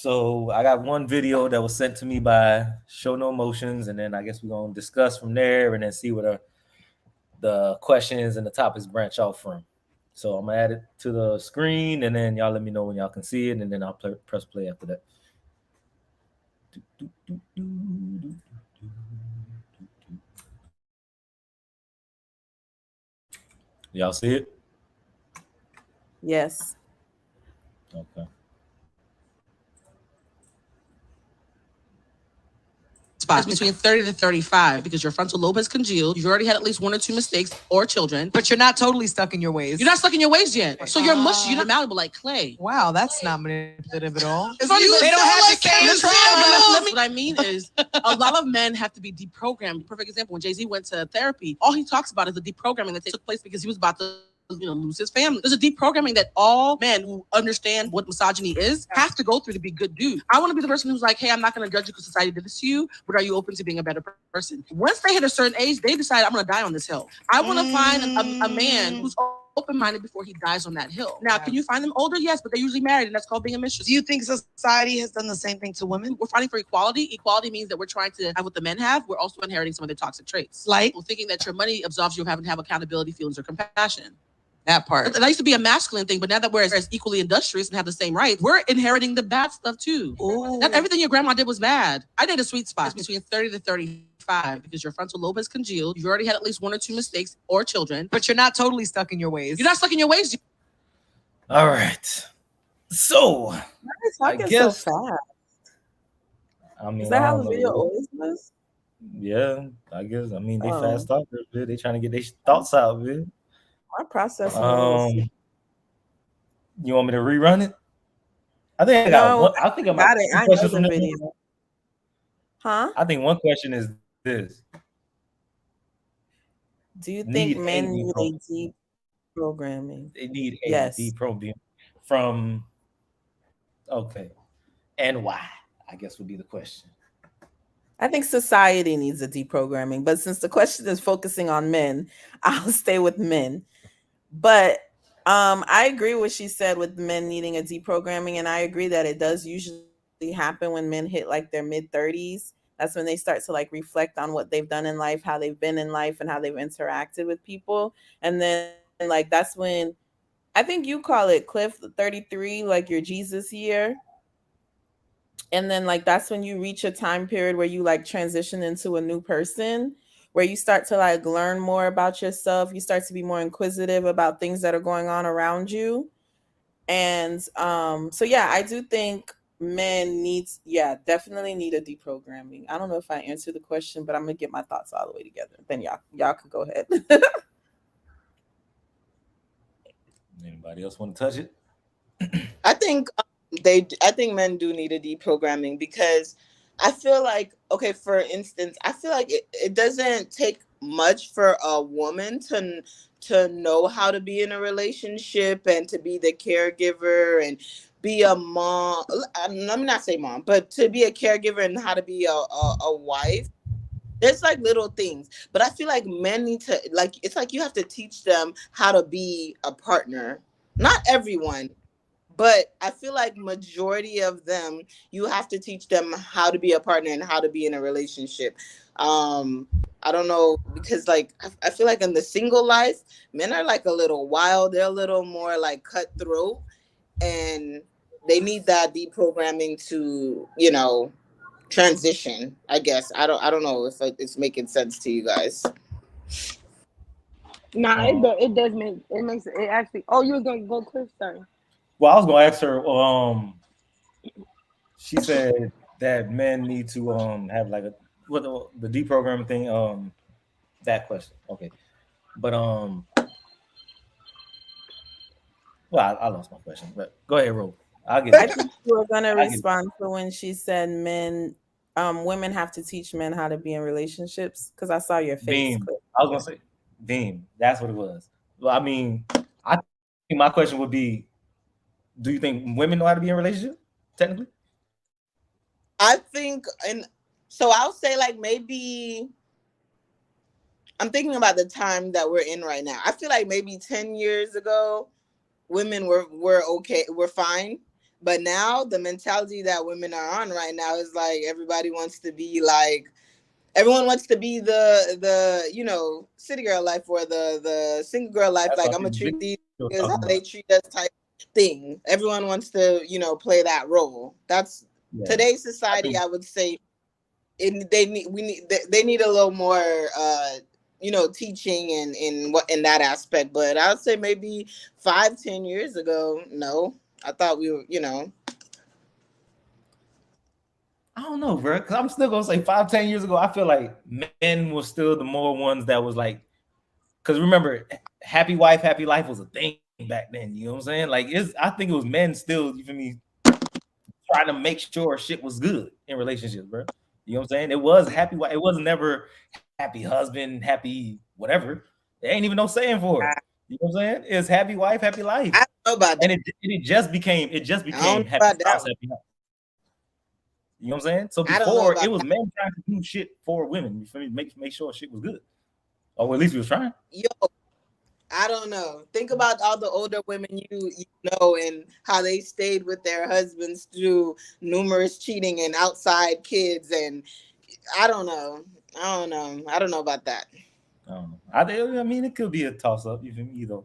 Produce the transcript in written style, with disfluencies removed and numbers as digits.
So I got one video that was sent to me by Show No Emotions, and then I guess we're gonna discuss from there, and then see what the questions and the topics branch out from. So I'm gonna add it to the screen, and then y'all let me know when y'all can see it, and then I'll press play after that. Y'all see it? Yes. Okay. Spots between 30 to 35 because your frontal lobe has congealed. You've already had at least one or two mistakes or children. But you're not totally stuck in your ways. You're not stuck in your ways yet. So you're mushy, you're not malleable like clay. Wow, that's not manipulative at all. It's funny, They don't have the same skills. What I mean is, a lot of men have to be deprogrammed. Perfect example, when Jay-Z went to therapy, all he talks about is the deprogramming that took place because he was about to lose his family. There's a deprogramming that all men who understand what misogyny is have to go through to be good dudes. I want to be the person who's like, hey, I'm not going to judge you because society did this to you, but are you open to being a better person? Once they hit a certain age, they decide I'm going to die on this hill. I want to find a man who's open-minded before he dies on that hill. Now, can you find them older? Yes, but they're usually married, and that's called being a mistress. Do you think society has done the same thing to women? We're fighting for equality. Equality means that we're trying to have what the men have. We're also inheriting some of their toxic traits. Like? Well, thinking that your money absolves you of having to have accountability, feelings, or compassion. That part. That used to be a masculine thing, but now that we're as equally industrious and have the same rights, we're inheriting the bad stuff too. Ooh. Not everything your grandma did was bad. I did a sweet spot between 30 to 35 because your frontal lobe has congealed. You've already had at least one or two mistakes or children. But you're not totally stuck in your ways. You're not stuck in your ways. All right. So I guess so fast. I mean, is that I how don't the know. video always was? Yeah, I guess. I mean, they fast talkers, man. They trying to get their thoughts out, man. My processing was. You want me to rerun it? I think I got one. I think I got it. I know from the the video. Huh? I think one question is this: Do you think men need a deep programming? They need a Yes. deprogramming from. Okay, and why? I guess would be the question. I think society needs a deprogramming, but since the question is focusing on men, I'll stay with men. But I agree with what she said with men needing a deprogramming, and I agree that it does usually happen when men hit like their mid-30s. That's when they start to like reflect on what they've done in life, how they've been in life, and how they've interacted with people. And then like that's when I think you call it, Cliff, 33, like your Jesus year. And then like that's when you reach a time period where you like transition into a new person, where you start to like learn more about yourself. You start to be more inquisitive about things that are going on around you. And so yeah, I do think men definitely need a deprogramming. I don't know if I answered the question, but I'm gonna get my thoughts all the way together. Then y'all can go ahead. Anybody else want to touch it? I think men do need a deprogramming because I feel like, okay, for instance, I feel like it doesn't take much for a woman to know how to be in a relationship and to be the caregiver and be a mom. Let me not say mom, but to be a caregiver and how to be a wife. There's like little things, but I feel like men need to, like, it's like you have to teach them how to be a partner. Not everyone, but I feel like majority of them, you have to teach them how to be a partner and how to be in a relationship. I don't know, because like I feel like in the single life, men are like a little wild. They're a little more like cutthroat, and they need that deprogramming to, transition. I guess I don't know if it's making sense to you guys. Nah, it does makes it actually. Oh, you was gonna go, Cliff? Sorry. Well, I was gonna ask her. She said that men need to have like the deprogramming thing. That question, okay, but well, I lost my question. But go ahead, Ro. I'll get. I think you were gonna respond to when she said women have to teach men how to be in relationships, because I saw your face. Beam. I was gonna say Beam. That's what it was. Well, I mean, I think my question would be, do you think women know how to be in a relationship? Technically, I think, and so I'll say like maybe. I'm thinking about the time that we're in right now. I feel like maybe 10 years ago, women were okay, we're fine. But now the mentality that women are on right now is like everybody wants to be like, everyone wants to be the city girl life or the single girl life. That's Like, what I'm gonna these treat these videos niggas how talking they about. treat us type thing. Everyone wants to play that role. That's Yeah. today's society. I would say they need a little more teaching in that aspect. But I would say maybe 5-10 years ago, no, I thought we were I don't know, bro. Because I'm still gonna say 5-10 years ago, I feel like men were still the more ones that was like, because remember, happy wife, happy life was a thing back then. You know what I'm saying? Like, I think it was men still, you feel me, trying to make sure shit was good in relationships, bro. You know what I'm saying? It was happy wife. It was never happy husband, happy whatever. There ain't even no saying for it. You know what I'm saying? It's happy wife, happy life. I don't know about that. And it just became I don't know happy about that spouse, one. happy house. You know what I'm saying? So I don't know before about it was that. men trying to do shit for women. You feel me? Make sure shit was good. Or at least we was trying. Yo, I don't know. Think about all the older women you know and how they stayed with their husbands through numerous cheating and outside kids, and I don't know. I don't know about that. I don't know. I mean, it could be a toss up. You feel me? Either